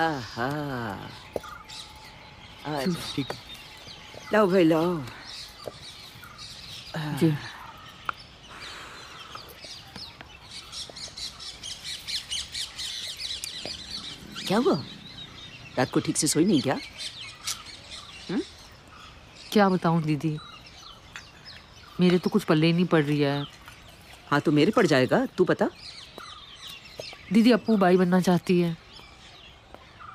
आहा। ठीक। लाओ भाई लाओ। जी। क्या हुआ? रात को ठीक से सोई नहीं क्या? क्या बताऊं दीदी, मेरे तो कुछ पल्ले ही नहीं पड़ रही है। हाँ तो मेरे पड़ जाएगा, तू बता। दीदी अप्पू बाई बनना चाहती है।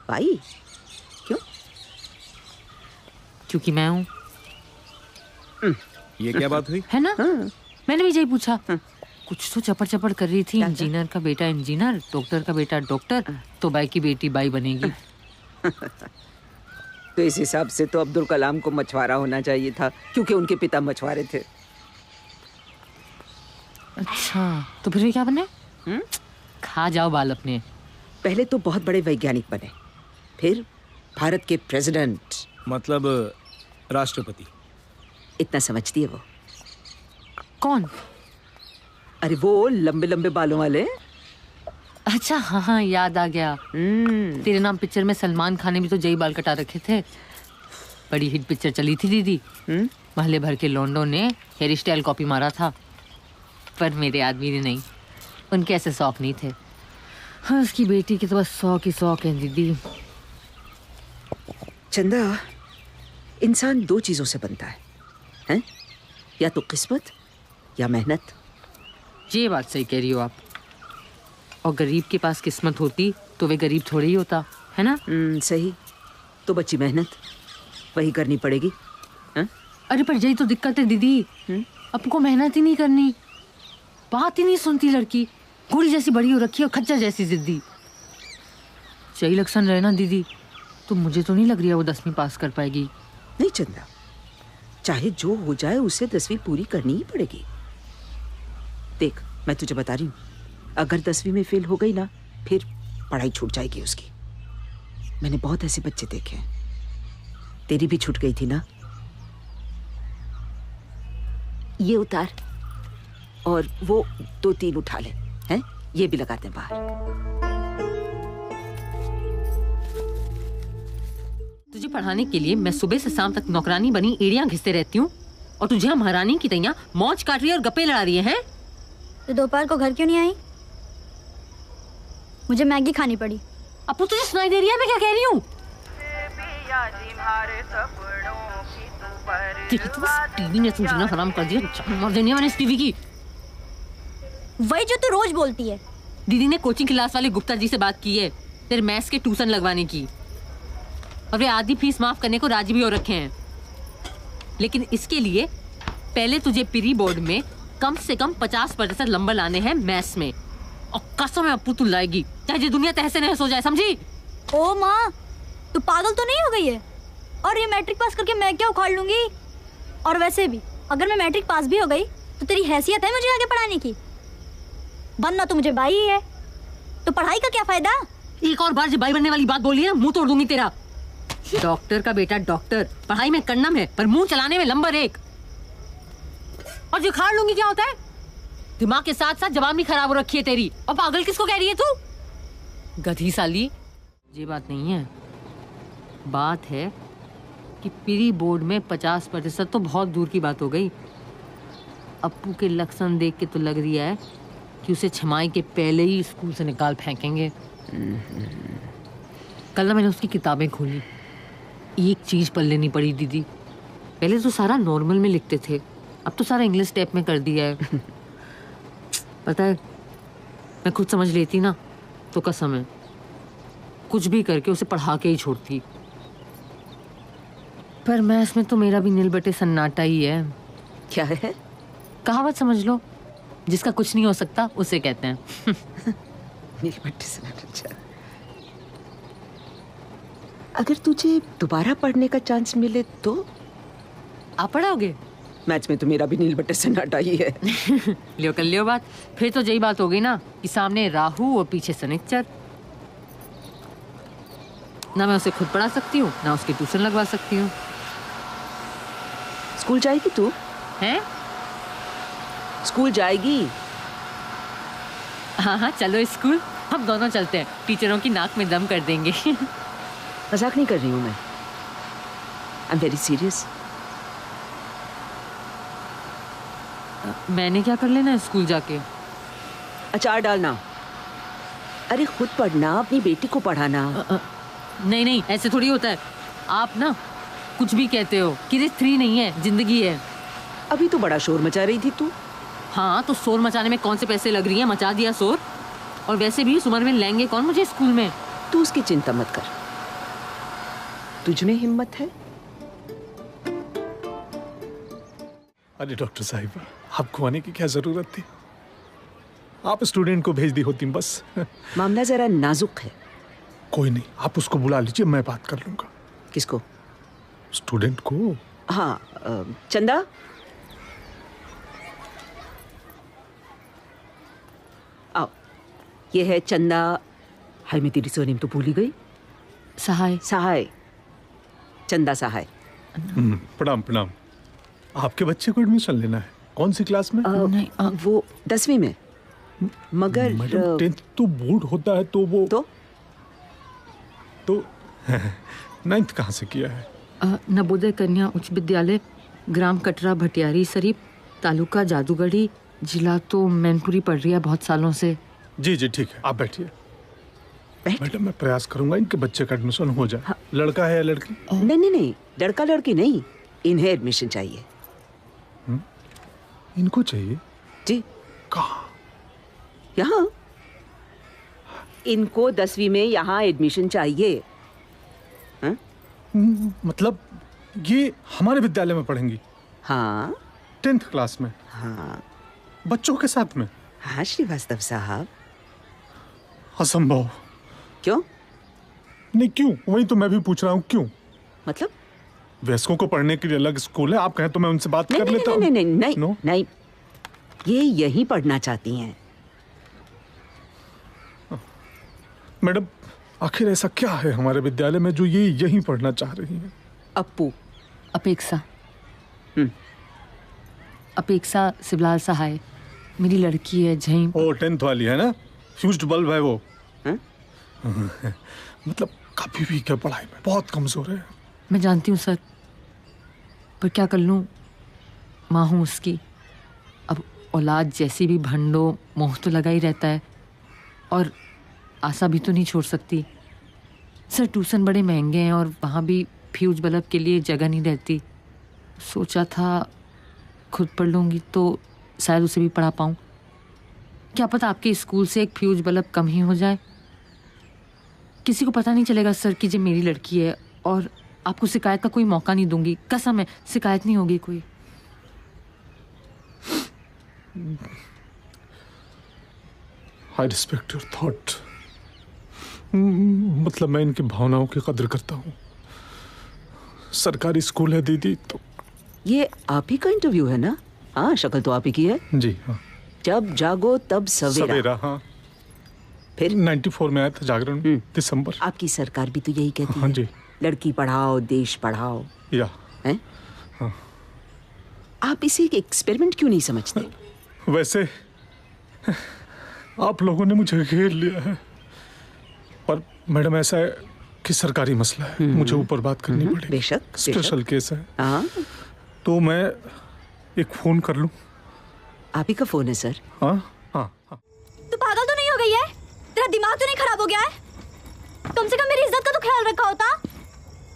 भाई क्यों? क्योंकि मैं हूँ। ये क्या बात हुई? है ना? हाँ। मैंने भी यही पूछा। कुछ तो चपड़ चपड़ कर रही थी। क्या? इंजीनियर का बेटा इंजीनियर, डॉक्टर का बेटा डॉक्टर, तो बाई की बेटी बाई बनेगी। तो इस हिसाब से तो अब्दुल कलाम को मछुआरा होना चाहिए था, क्योंकि उनके पिता मछुआरे थे। अच्छा, तो फिर भी क्या बने? खा जाओ बाल अपने। पहले तो बहुत बड़े वैज्ञानिक बने, फिर भारत के प्रेसिडेंट। मतलब राष्ट्रपति। इतना समझती है वो? कौन? अरे वो लंबे लंबे बालों वाले। अच्छा हाँ हाँ, याद आ गया। तेरे नाम पिक्चर में सलमान खान ने भी तो जई बाल कटा रखे थे। बड़ी हिट पिक्चर चली थी दीदी। महल्ले भर के लौंडों ने हेयर स्टाइल कॉपी मारा था, पर मेरे आदमी ने नहीं। उनके ऐसे शौक नहीं थे। हाँ, उसकी बेटी के तो बस शौक ही शौक है दीदी। चंदा, इंसान दो चीजों से बनता है? या तो किस्मत या मेहनत। ये बात सही कह रही हो आप। और गरीब के पास किस्मत होती तो वे गरीब थोड़ी ही होता, है ना? सही। तो बच्ची मेहनत वही करनी पड़ेगी। अरे पर यही तो दिक्कत है दीदी। आपको मेहनत ही नहीं करनी, बात ही नहीं सुनती लड़की। घोड़ी जैसी बड़ी हो रखी है और खच्चर जैसी जिद्दी। सही लक्षण रहे ना दीदी, तो मुझे तो नहीं लग रही है वो 10वीं पास कर पाएगी। नहीं चंदा, चाहे जो हो जाए उसे 10वीं पूरी करनी ही पड़ेगी। देख, मैं तुझे बता रही हूँ, अगर 10वीं में फेल हो गई ना, फिर पढ़ाई छूट जाएगी उसकी। मैंने बहुत ऐसे बच्चे देखे हैं। तेरी भी छूट गई थी ना? ये उतार और वो 2-3 उठा ले, हैं? ये भी लगा दे बाहर। तुझे पढ़ाने के लिए मैं सुबह से शाम तक नौकरानी बनी एड़ियां घिसते रहती हूँ, और तुझे हम महारानी की तैयां मौज काट रही है और गप्पे लड़ा रही है। तो दोपहर को घर क्यों नहीं आई? मुझे मैगी खानी पड़ी। अब तो तुझे सुनाई दे रही है मैं क्या कह रही हूँ? टीवी ने जीना हराम कर दिया। मर देनी है मैंने इस टीवी की। वही जो तू रोज बोलती है। दीदी ने कोचिंग क्लास वाले गुप्ता जी से बात की है तेरे मैथ्स के ट्यूशन लगवाने की, और वे आधी फीस माफ करने को राजी भी हो रखे हैं। लेकिन इसके लिए पहले तुझे प्री बोर्ड में कम से कम 50% नंबर लाने हैं मैथ्स में। और कसम है अप्पू तू लाएगी, चाहे ये दुनिया तहस नहस हो जाए, समझी? ओ माँ, तू पागल तो नहीं हो गई है? और ये मैट्रिक पास करके मैं क्या उखाड़ लूंगी? और वैसे भी अगर मैं मैट्रिक पास भी हो गई तो तेरी हैसियत है मुझे आगे पढ़ाने की? बनना तो मुझे भाई ही है, तो पढ़ाई का क्या फायदा? एक और बार जो भाई बनने वाली बात बोली है, मुंह तोड़ दूंगी तेरा। डॉक्टर का बेटा डॉक्टर, पढ़ाई में कन्नम है पर मुंह चलाने में नंबर 1। और जो खाड़ लूंगी क्या होता है? दिमाग के साथ साथ जबान भी खराब हो रखी है तेरी। और पागल किसको कह रही है तू? गधी साली। ये बात नहीं है, बात है कि प्री बोर्ड में 50% तो बहुत दूर की बात हो गई। अप्पू के लक्षण देख के तो लग रही है कि उसे छमाई के पहले ही स्कूल से निकाल फेंकेंगे। कल ना मैंने उसकी किताबें खोली, एक चीज पढ़ लेनी पड़ी दीदी। पहले तो सारा नॉर्मल में लिखते थे, अब तो सारा इंग्लिश टाइप में कर दिया है। पता है, मैं खुद समझ लेती ना तो कसम है कुछ भी करके उसे पढ़ा के ही छोड़ती। पर मैं इसमें तो मेरा भी नील बटे सन्नाटा ही है। क्या है? कहावत समझ लो, जिसका कुछ नहीं हो सकता उसे कहते हैं। नील बटे सन्नाटा। अगर तुझे दोबारा पढ़ने का चांस मिले तो? आप पढ़ोगे? मैच में तो मेरा भी नील बटे सन्नाटा ही है। लियो कर लियो बात। फिर तो यही बात हो गई ना कि सामने राहु और पीछे शनिचर। ना मैं उसे खुद पढ़ा सकती हूँ, ना उसकी ट्यूशन लगवा सकती हूँ। स्कूल जाएगी तू? हैं? स्कूल जाएगी? हाँ हाँ, चलो स्कूल। हम दोनों चलते हैं, टीचरों की नाक में दम कर देंगे। मजाक नहीं कर रही हूँ मैं, आई एम वेरी सीरियस। मैंने क्या कर लेना है स्कूल जाके? अचार डालना। अरे खुद पढ़ना, अपनी बेटी को पढ़ाना। नहीं नहीं, ऐसे थोड़ी होता है। आप ना कुछ भी कहते हो, किरिस 3 नहीं है, जिंदगी है। अभी तो बड़ा शोर मचा रही थी तू। हाँ तो शोर मचाने में कौन से पैसे लग रही हैं, मचा दिया शोर। और वैसे भी इस उम्र में लेंगे कौन मुझे स्कूल में। तू उसकी चिंता मत कर, तुझ में हिम्मत है। अरे डॉक्टर साहिबा, आपको आने की क्या जरूरत थी? आप स्टूडेंट को भेज दी होती बस। मामला जरा नाजुक है। कोई नहीं, आप उसको बुला लीजिए, मैं बात कर लूंगा। किसको? स्टूडेंट को। हाँ, चंदा। आओ, ये है चंदा। हाय, मैं तेरी सरनेम तो भूल ही गई। सहाय। सहाय, चंदा सहाय। प्रणाम प्रणाम। आपके बच्चे को एडमिशन लेना है, कौन सी क्लास में? नहीं, वो 10वीं में। मगर मैडम 10th तो बोर्ड होता है, तो वो तो 9th कहाँ से किया है? नवोदय कन्या उच्च विद्यालय, ग्राम कटरा भटियारी शरीफ, तालुका जादूगढ़ी, जिला तो मैनपुरी पढ़ रही है बहुत सालों से। जी जी ठीक है, आप बैठिए। बैठ। मैडम मैं प्रयास करूंगा इनके बच्चे का एडमिशन हो जाए। लड़का है या लड़की? नहीं नहीं नहीं, लड़का लड़की नहीं, इन्हें एडमिशन चाहिए। इनको चाहिए? जी। कहाँ? यहाँ। इनको 10वीं में यहाँ एडमिशन चाहिए। मतलब ये हमारे विद्यालय में पढ़ेंगी? हाँ 10th क्लास में? हाँ बच्चों के साथ में? हाँ श्रीवास्तव साहब। असंभव। क्यों? नहीं क्यों, वही तो मैं भी पूछ रहा हूँ, क्यों? मतलब? वयस्कों को पढ़ने के लिए अलग स्कूल है, आप कहें तो मैं उनसे बात कर लेता हूँ। नहीं नहीं नहीं No? नहीं, ये यहीं पढ़ना चाहती हैं। मैडम आखिर ऐसा क्या है हमारे विद्यालय में जो ये यहीं पढ़ना चाह रही हैं? अप्पू। अपेक्षा। अपेक्षा शिवलाल सहाय, मेरी लड़की है जहीं। ओ 10th वाली है ना, फ्यूज्ड बल्ब है वो। हाँ? मतलब कभी भी क्या पढ़ाई में बहुत कमजोर है। मैं जानती हूँ सर, पर क्या कर लूँ, माँ हूँ उसकी। अब औलाद जैसी भी भंडो, मोह तो लगा ही रहता है, और आशा भी तो नहीं छोड़ सकती। सर ट्यूशन बड़े महंगे हैं और वहाँ भी फ्यूज बल्ब के लिए जगह नहीं रहती। सोचा था खुद पढ़ लूँगी तो शायद उसे भी पढ़ा पाऊँ। क्या पता आपके स्कूल से एक फ्यूज बल्ब कम ही हो जाए। किसी को पता नहीं चलेगा सर कि ये मेरी लड़की है, और आपको शिकायत का कोई मौका नहीं दूंगी, कसम है शिकायत नहीं होगी कोई। I respect your thought. मतलब मैं इनकी भावनाओं की कदर करता हूँ। सरकारी स्कूल है दीदी तो। ये आप ही का इंटरव्यू है ना? हाँ, शक्ल तो आप ही की है। जी हाँ। जब जागो तब सवेरा। सवेरा, हाँ। फिर 94 में आया था जागरण, दिसंबर। आपकी सरकार भी तो यही कहती हाँ है। जी। लड़की पढ़ाओ देश पढ़ाओ। या हैं? हाँ। आप इसे एक एक्सपेरिमेंट क्यों नहीं समझते? वैसे आप लोगों ने मुझे घेर लिया है, पर मैडम ऐसा है कि सरकारी मसला है, मुझे ऊपर बात करनी पड़ेगी। बेशक, स्पेशल केस है। हाँ, तो मैं एक फोन कर लूं? आप ही का फोन है सर। हाँ हाँ हाँ। तू पागल तो नहीं हो गई है? तेरा दिमाग तो नहीं खराब हो गया है? कम से कम मेरी इज्जत का तो ख्याल रखा होता।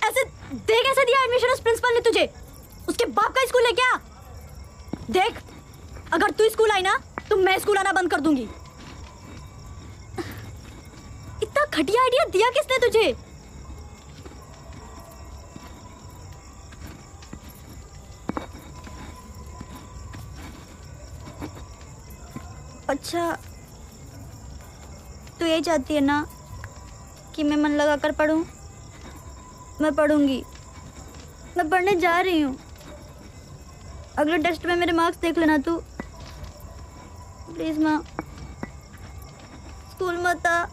ऐसे देख, ऐसे दिया एडमिशन उस प्रिंसिपल ने तुझे, उसके बाप का स्कूल है क्या? देख, अगर तू स्कूल आई ना तो मैं स्कूल आना बंद कर दूंगी। इतना घटिया आइडिया दिया किसने तुझे? अच्छा, तू ये चाहती है ना कि मैं मन लगा कर पढूं? मैं पढ़ूंगी, मैं पढ़ने जा रही हूँ। अगले टेस्ट में मेरे मार्क्स देख लेना तू, प्लीज माँ। स्कूल मत आ,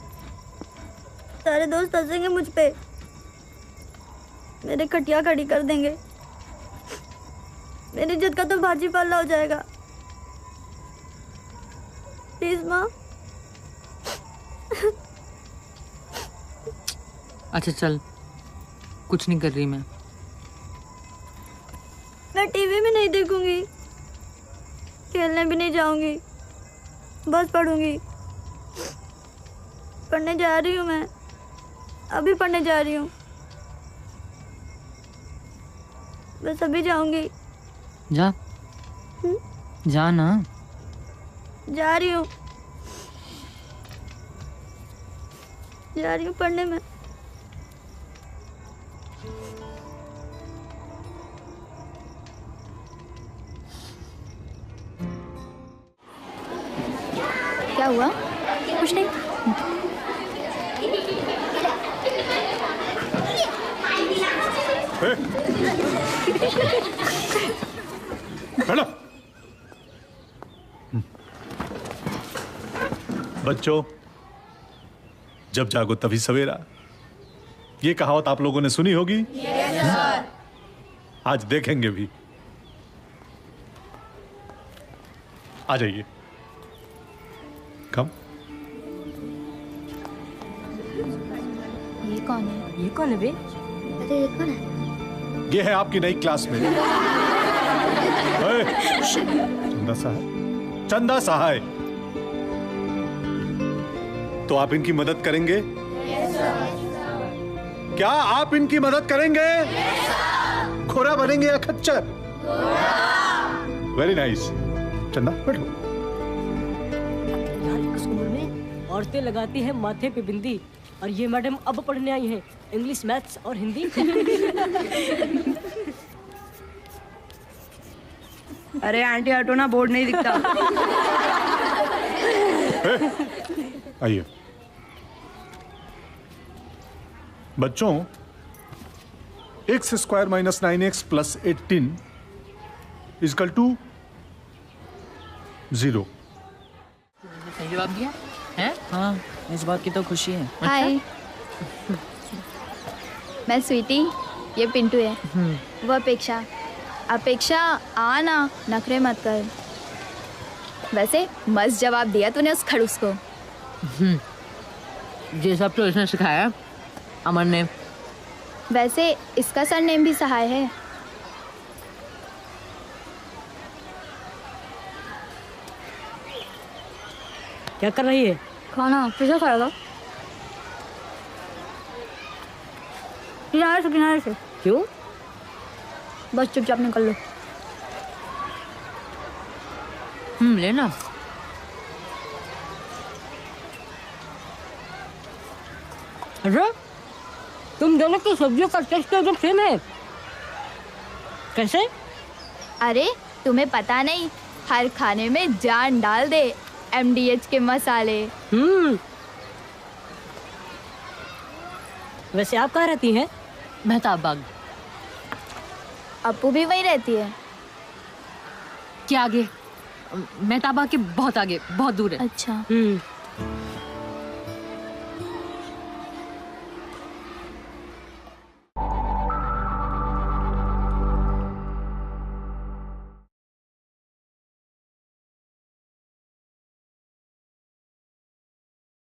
सारे दोस्त हंसेंगे मुझ पे, मेरे खटिया खड़ी कर देंगे, मेरी इज्जत का तो भाजी पाला हो जाएगा। प्लीज माँ। अच्छा चल, कुछ नहीं कर रही मैं टीवी भी नहीं देखूंगी, खेलने भी नहीं जाऊंगी, बस पढ़ूंगी। पढ़ने जा रही हूँ मैं, अभी पढ़ने जा रही हूँ, बस अभी जाऊंगी। जा जा ना। जा रही हूँ पढ़ने में। क्या हुआ? कुछ नहीं। हेलो बच्चों, जब जागो तभी सवेरा, ये कहावत आप लोगों ने सुनी होगी। yes, sir. आज देखेंगे भी। आ जाइए, कम। ये कौन है? ये कौन है बे? अरे ये कौन है? ये है आपकी नई क्लासमेट चंदा सहाय। चंदा सहाय, तो आप इनकी मदद करेंगे? yes, क्या आप इनकी मदद करेंगे? yes, घोड़ा बनेंगे या खच्चर? Very nice. चंदा बैठो। यार इस उम्र में औरतें लगाती हैं माथे पे बिंदी, और ये मैडम अब पढ़ने आई हैं इंग्लिश, मैथ्स और हिंदी। अरे आंटी हटो ना, बोर्ड नहीं दिखता। आइए बच्चों, x² - 9x + 18 = 0। सही जवाब दिया है? हाँ, इस बात की तो खुशी है। हाय, मैं स्वीटी, ये पिंटू है, वो अपेक्षा। अपेक्षा आना, नखरे मत कर। वैसे मस्त जवाब दिया तूने उस खड़ूस को। ये सब तो इसने सिखाया अमन ने। वैसे इसका सरनेम भी सहाय है। क्या कर रही है? खाना पीछे खाएगा। किनारे से। क्यों? बस चुपचाप निकल लो। लेना। अरे तुम दोनों की सब्जियों का टेस्ट एकदम सेम है। कैसे? अरे तुम्हें पता नहीं, हर खाने में जान डाल दे MDH के मसाले। वैसे आप कहाँ रहती हैं? मेहताब बाग। अपू भी वहीं रहती है। क्या आगे? मेहताब बाग के बहुत आगे, बहुत दूर है। अच्छा।